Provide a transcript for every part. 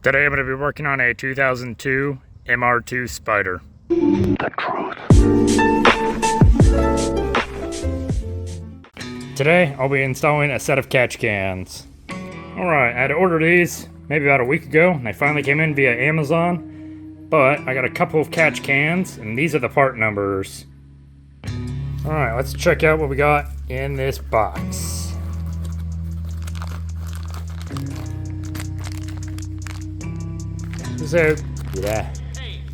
Today I'm going to be working on a 2002 MR2 Spyder. The truth. Today I'll be installing a set of catch cans. Alright, I had to order these maybe about a week ago, and they finally came in via Amazon. But I got a couple of catch cans, and these are the part numbers. Alright, let's check out what we got in this box.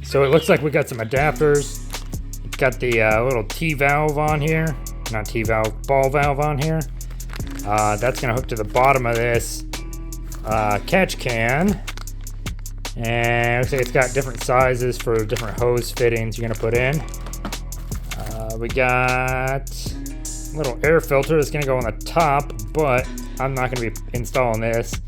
So it looks like we got some adapters. It's got the little T-valve on here. Not T-valve, ball valve on here. That's gonna hook to the bottom of this catch can. And it looks like it's got different sizes for different hose fittings you're gonna put in. We got a little air filter that's gonna go on the top, but I'm not gonna be installing this.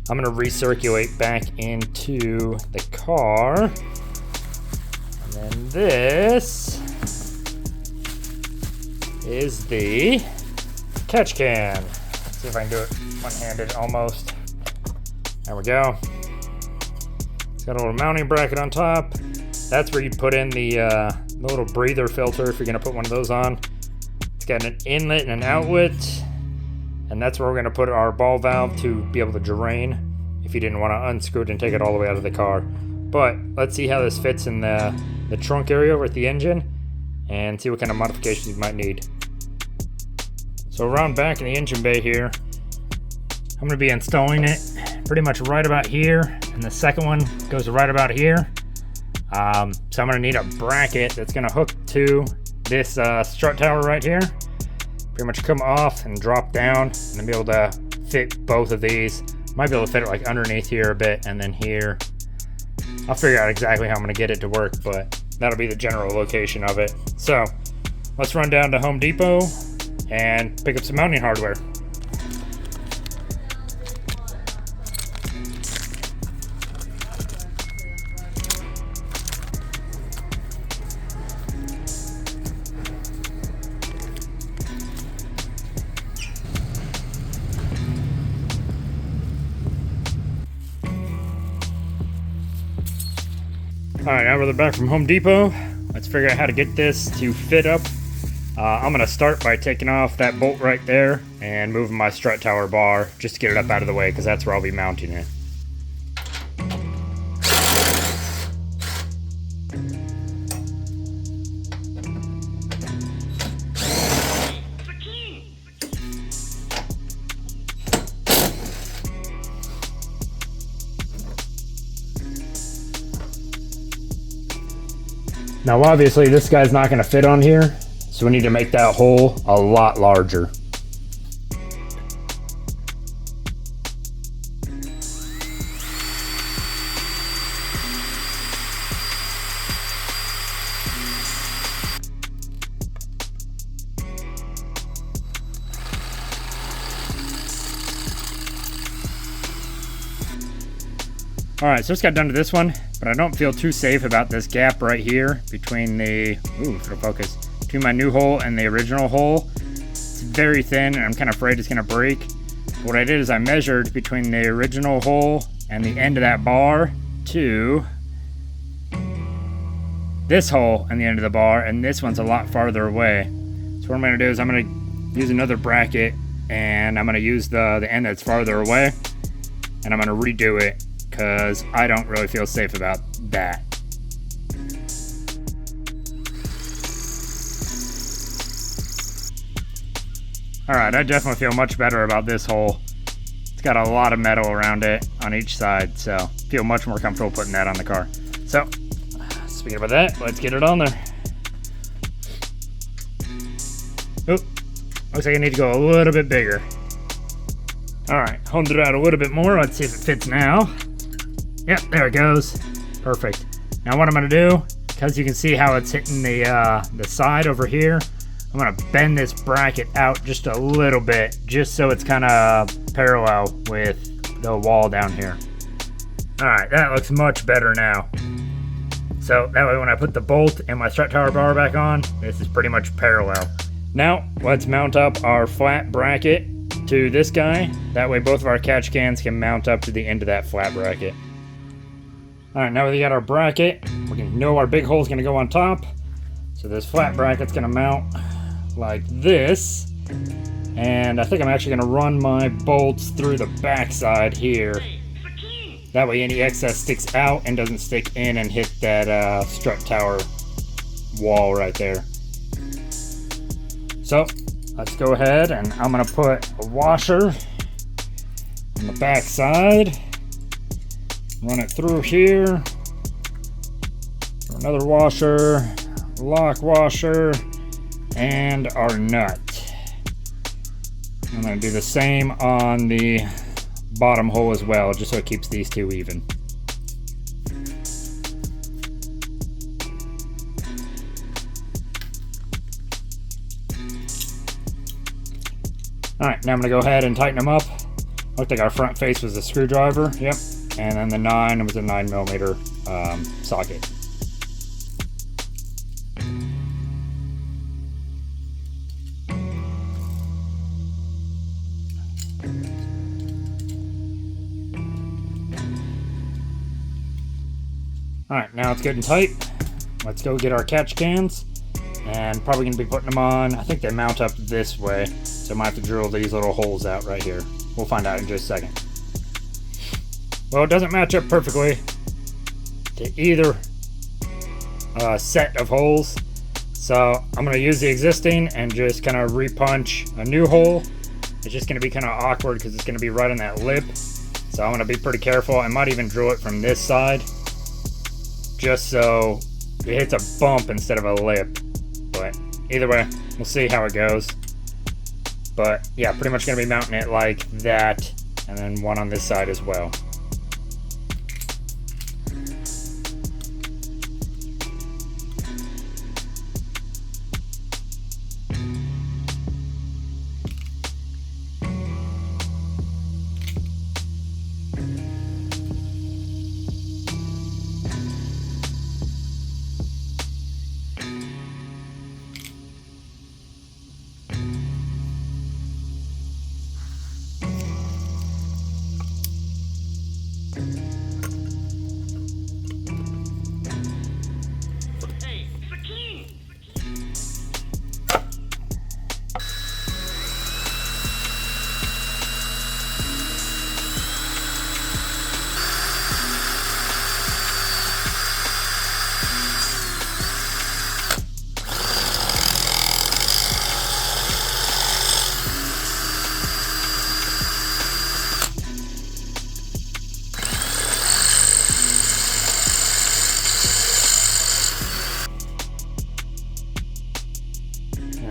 I'm gonna recirculate back into the car. And then this is the catch can. Let's see if I can do it one-handed almost. There we go. It's got a little mounting bracket on top. That's where you put in the little breather filter if you're gonna put one of those on. It's got an inlet and an outlet. And that's where we're gonna put our ball valve to be able to drain if you didn't want to unscrew it and take it all the way out of the car. But let's see how this fits in the trunk area over at the engine and see what kind of modifications you might need. So around back in the engine bay here, I'm gonna be installing it pretty much right about here, and the second one goes right about here. So I'm gonna need a bracket that's gonna hook to this strut tower right here. Pretty much come off and drop down, and then be able to fit both of these. Might be able to fit it like underneath here a bit, and then here. I'll figure out exactly how I'm gonna get it to work, but that'll be the general location of it. So let's run down to Home Depot and pick up some mounting hardware. Alright, now we're back from Home Depot. Let's figure out how to get this to fit up. I'm going to start by taking off that bolt right there and moving my strut tower bar just to get it up out of the way, because that's where I'll be mounting it. Now obviously this guy's not going to fit on here, so we need to make that hole a lot larger. Alright, so just got done to this one, but I don't feel too safe about this gap right here between the, it'll focus, between my new hole and the original hole. It's very thin and I'm kind of afraid it's going to break. But what I did is I measured between the original hole and the end of that bar to this hole and the end of the bar, and this one's a lot farther away. So what I'm going to do is I'm going to use another bracket, and I'm going to use the end that's farther away, and I'm going to redo it, because I don't really feel safe about that. Alright, I definitely feel much better about this hole. It's got a lot of metal around it on each side, so feel much more comfortable putting that on the car. So, speaking about that, let's get it on there. Oop, looks like I need to go a little bit bigger. Alright, honed it out a little bit more. Let's see if it fits now. Yep, there it goes. Perfect. Now what I'm going to do, because you can see how it's hitting the side over here, I'm going to bend this bracket out just a little bit, just so it's kind of parallel with the wall down here. Alright, that looks much better now. So that way when I put the bolt and my strut tower bar back on, this is pretty much parallel. Now, let's mount up our flat bracket to this guy. That way both of our catch cans can mount up to the end of that flat bracket. Alright, now we got our bracket. We can know our big hole's gonna go on top. So this flat bracket's gonna mount like this. And I think I'm actually gonna run my bolts through the backside here. That way any excess sticks out and doesn't stick in and hit that strut tower wall right there. So let's go ahead and I'm gonna put a washer on the backside. Run it through here. Another washer, lock washer, and our nut. I'm going to do the same on the bottom hole as well, just so it keeps these two even. Alright, now I'm going to go ahead and tighten them up. Looked like our front face was a screwdriver, yep. And then the 9 was a 9mm socket. Alright, now it's good and tight. Let's go get our catch cans. And probably going to be putting them on, I think they mount up this way. So I might have to drill these little holes out right here. We'll find out in just a second. Well, it doesn't match up perfectly to either set of holes. So I'm going to use the existing and just kind of repunch a new hole. It's just going to be kind of awkward because it's going to be right on that lip. So I'm going to be pretty careful. I might even drill it from this side, just so it hits a bump instead of a lip. But either way, we'll see how it goes. But yeah, pretty much going to be mounting it like that, and then one on this side as well.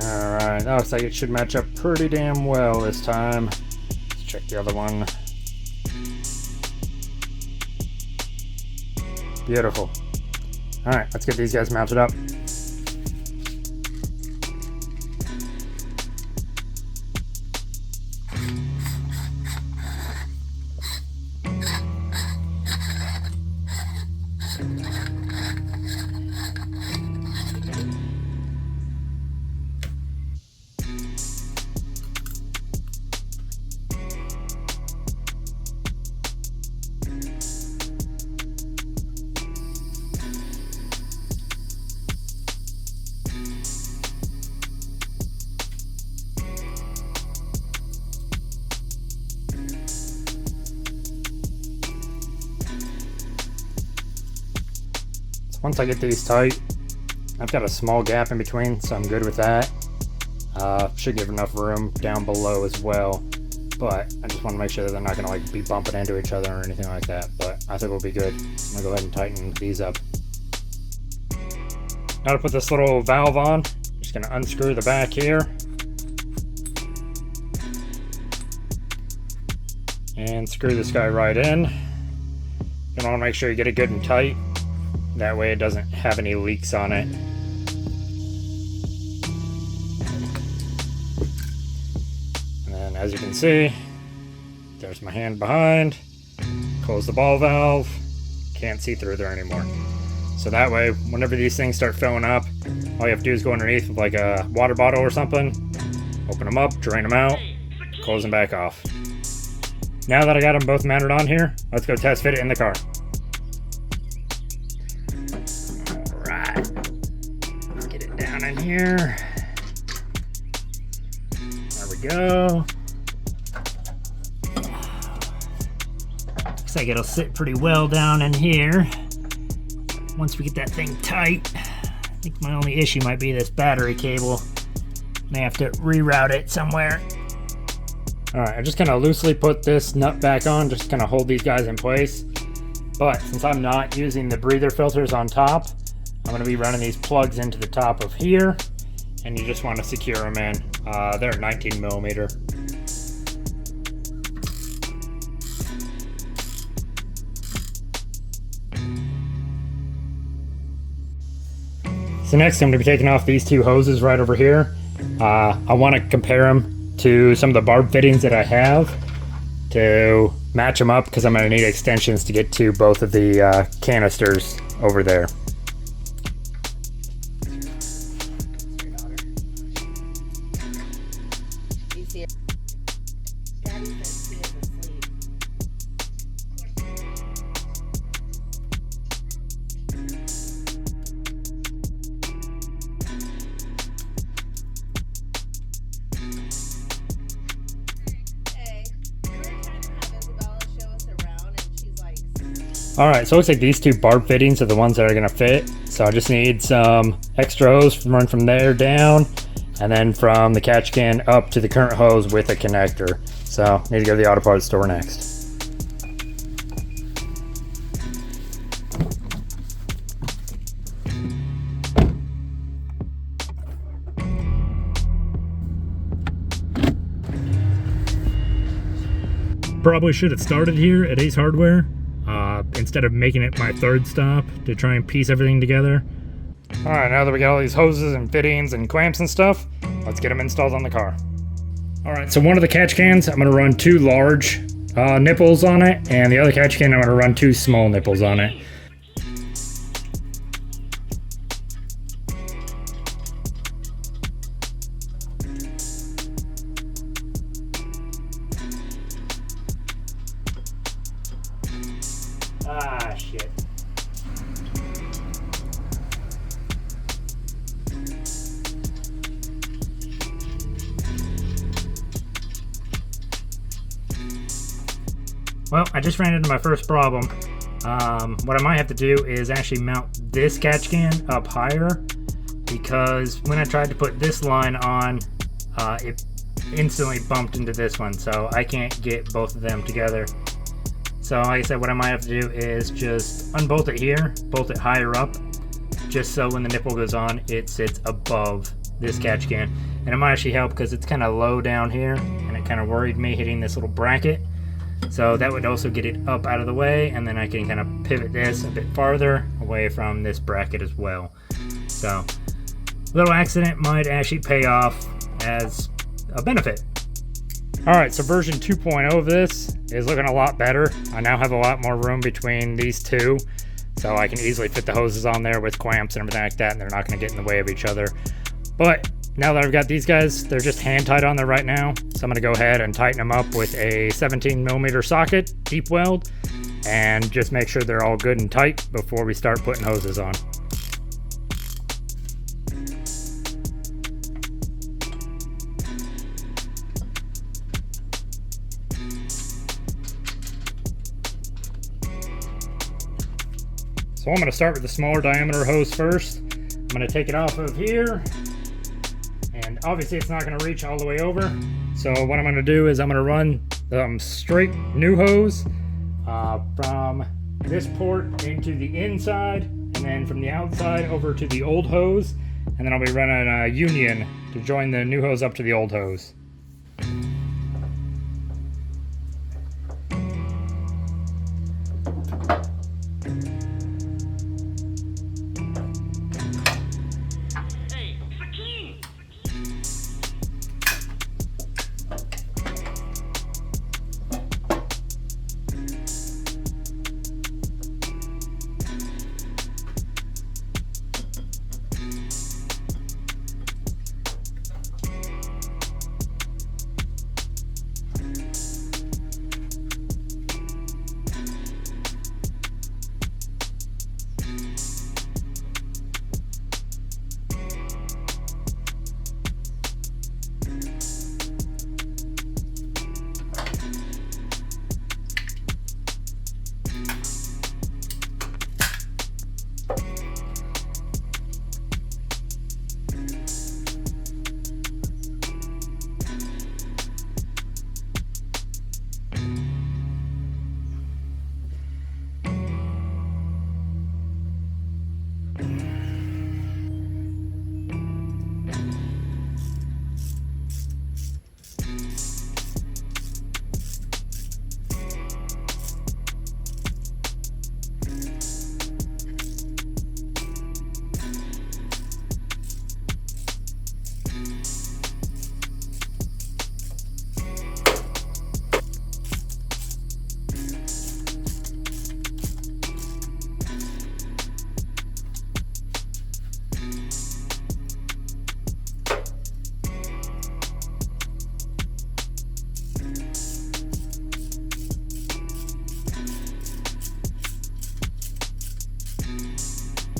Alright, that looks like it should match up pretty damn well this time. Let's check the other one. Beautiful. Alright, let's get these guys mounted up. Once I get these tight, I've got a small gap in between, so I'm good with that. Should give enough room down below as well, but I just want to make sure that they're not going to like be bumping into each other or anything like that, but I think we'll be good. I'm going to go ahead and tighten these up. Now to put this little valve on, I'm just going to unscrew the back here. And screw this guy right in. You want to make sure you get it good and tight. That way it doesn't have any leaks on it. And then as you can see, there's my hand behind. Close the ball valve. Can't see through there anymore. So that way, whenever these things start filling up, all you have to do is go underneath with like a water bottle or something. Open them up, drain them out, close them back off. Now that I got them both mounted on here, let's go test fit it in the car. in here. There we go. Looks like it'll sit pretty well down in here. Once we get that thing tight, I think my only issue might be this battery cable. May have to reroute it somewhere. All right, I just kind of loosely put this nut back on, just kind of hold these guys in place. But since I'm not using the breather filters on top, I'm going to be running these plugs into the top of here, and you just want to secure them in. They're 19 millimeter. So next I'm going to be taking off these two hoses right over here. I want to compare them to some of the barb fittings that I have to match them up, because I'm going to need extensions to get to both of the canisters over there. Alright, so it looks like these two barb fittings are the ones that are going to fit. So I just need some extra hose to run from there down, and then from the catch can up to the current hose with a connector. So need to go to the auto parts store next. Probably should have started here at Ace Hardware instead of making it my third stop to try and piece everything together. Alright, now that we got all these hoses and fittings and clamps and stuff, let's get them installed on the car. Alright, so one of the catch cans, I'm going to run two large nipples on it, and the other catch can, I'm going to run two small nipples on it. Ah, shit. Well, I just ran into my first problem. What I might have to do is actually mount this catch can up higher, because when I tried to put this line on, it instantly bumped into this one, so I can't get both of them together. So like I said, what I might have to do is just unbolt it here, bolt it higher up, just so when the nipple goes on, it sits above this catch can. And it might actually help because it's kind of low down here, and it kind of worried me hitting this little bracket. So that would also get it up out of the way, and then I can kind of pivot this a bit farther away from this bracket as well. So a little accident might actually pay off as a benefit. Alright, so version 2.0 of this is looking a lot better. I now have a lot more room between these two, so I can easily fit the hoses on there with clamps and everything like that, and they're not going to get in the way of each other. But now that I've got these guys, they're just hand tied on there right now, so I'm going to go ahead and tighten them up with a 17mm socket, deep weld, and just make sure they're all good and tight before we start putting hoses on. So I'm going to start with the smaller diameter hose first. I'm going to take it off of here, and obviously it's not going to reach all the way over. So what I'm going to do is I'm going to run straight new hose from this port into the inside, and then from the outside over to the old hose, and then I'll be running a union to join the new hose up to the old hose.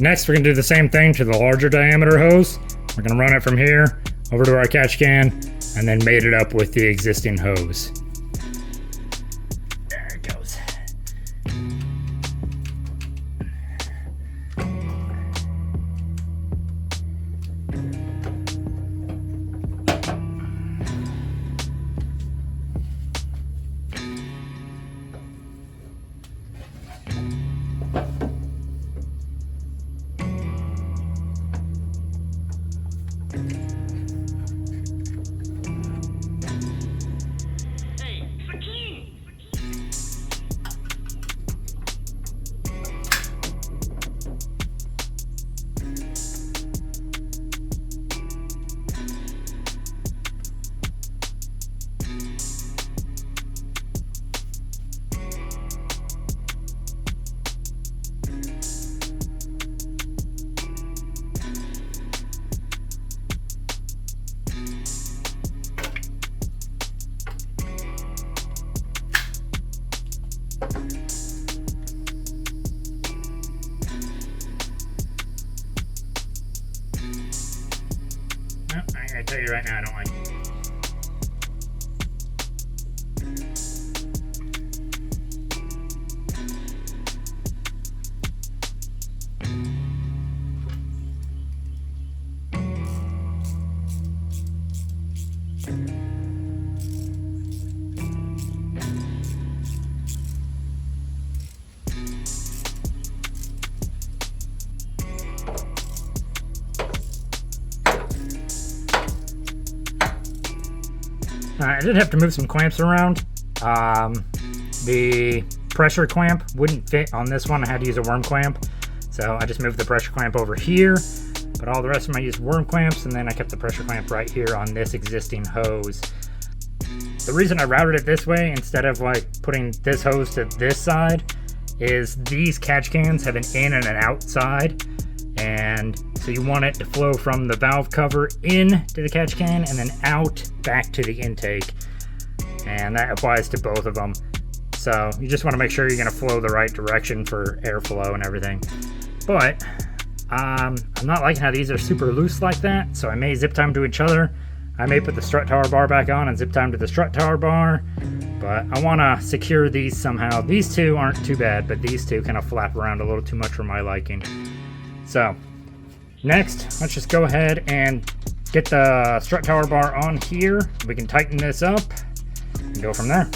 Next, we're gonna do the same thing to the larger diameter hose. We're gonna run it from here over to our catch can and then mate it up with the existing hose. There it goes. I tell you right now, I don't like it. I did have to move some clamps around. The pressure clamp wouldn't fit on this one. I had to use a worm clamp. So I just moved the pressure clamp over here, but all the rest of them I used worm clamps, and then I kept the pressure clamp right here on this existing hose. The reason I routed it this way instead of like putting this hose to this side is these catch cans have an in and an out side, and so you want it to flow from the valve cover in to the catch can and then out back to the intake, and that applies to both of them. So you just want to make sure you're going to flow the right direction for airflow and everything. But I'm not liking how these are super loose like that, so I may zip tie them to each other. I may put the strut tower bar back on and zip tie them to the strut tower bar, but I want to secure these somehow. These two aren't too bad, but these two kind of flap around a little too much for my liking. So next, let's just go ahead and get the strut tower bar on here. We can tighten this up and go from there.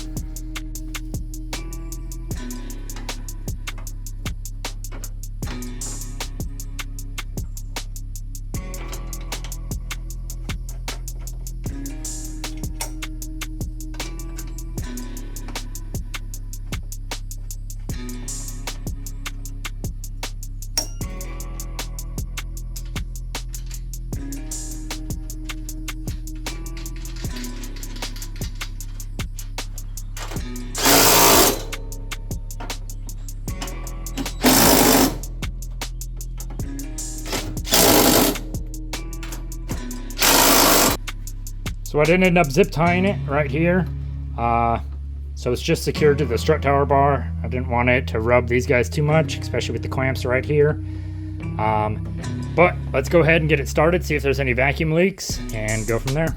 So I did end up zip tying it right here. So it's just secured to the strut tower bar. I didn't want it to rub these guys too much, especially with the clamps right here. But let's go ahead and get it started, see if there's any vacuum leaks, and go from there.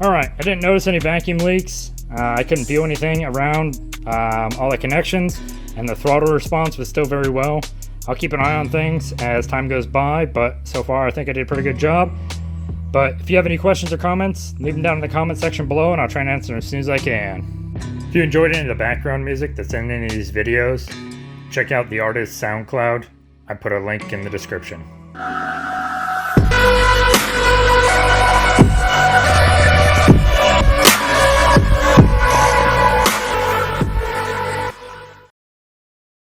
Alright, I didn't notice any vacuum leaks. I couldn't feel anything around all the connections, and the throttle response was still very well. I'll keep an eye on things as time goes by, but so far I think I did a pretty good job. But if you have any questions or comments, leave them down in the comment section below and I'll try and answer them as soon as I can. If you enjoyed any of the background music that's in any of these videos, check out the artist's SoundCloud. I put a link in the description.